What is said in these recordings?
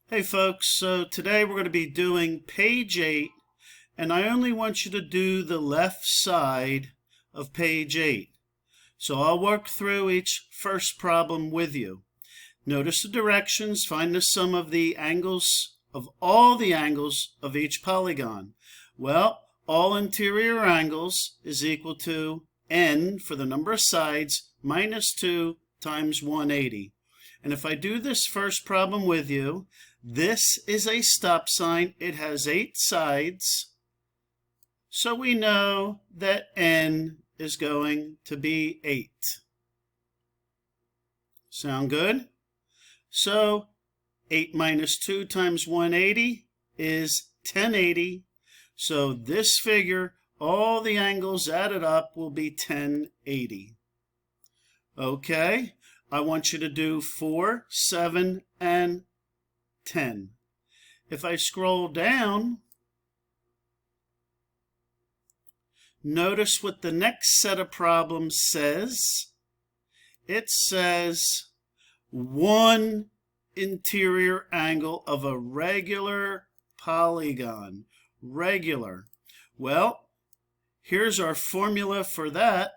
Hey folks, so today we're going to be doing page 8, and I only want you to do the left side of page 8. So I'll work through each first problem with you. Notice the directions, find the sum of the angles of all the angles of each polygon. Well, all interior angles is equal to n for the number of sides minus 2 times 180. And if I do this first problem with you, this is a stop sign. It has 8 sides. So we know that n is going to be 8. Sound good? So 8 minus 2 times 180 is 1080. So this figure, all the angles added up will be 1080. Okay, I want you to do 4, 7, and 10. If I scroll down, notice what the next set of problems says. It says one interior angle of a regular polygon. Regular. Well, here's our formula for that.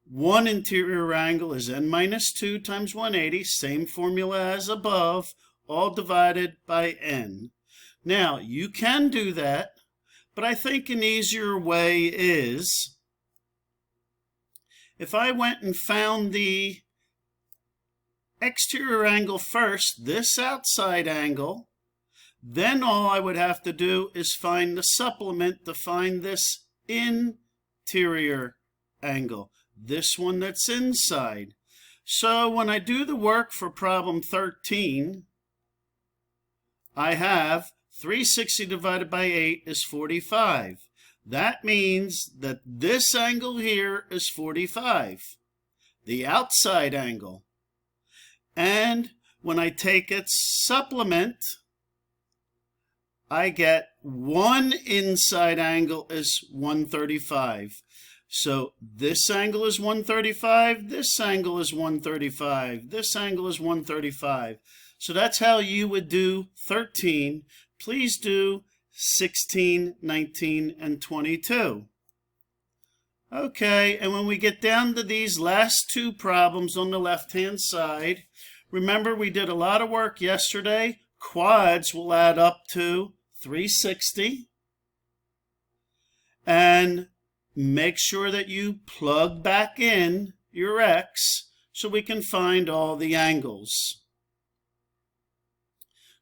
One interior angle is n minus 2 times 180, same formula as above, all divided by n. Now, you can do that, but I think an easier way is if I went and found the exterior angle first, this outside angle, then all I would have to do is find the supplement to find this interior angle. This one that's inside. So when I do the work for problem 13, I have 360 divided by 8 is 45. That means that this angle here is 45, the outside angle. And when I take its supplement, I get one inside angle is 135. So this angle is 135, this angle is 135, this angle is 135. So that's how you would do 13. Please do 16, 19, and 22. Okay, and when we get down to these last two problems on the left-hand side, remember we did a lot of work yesterday. Quads will add up to 360. And make sure that you plug back in your x so we can find all the angles.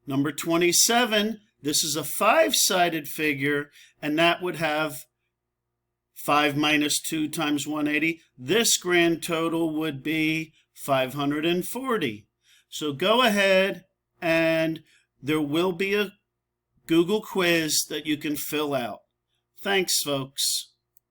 Number 27, this is a 5-sided figure, and that would have 5 minus 2 times 180. This grand total would be 540. So go ahead, and there will be a Google quiz that you can fill out. Thanks, folks.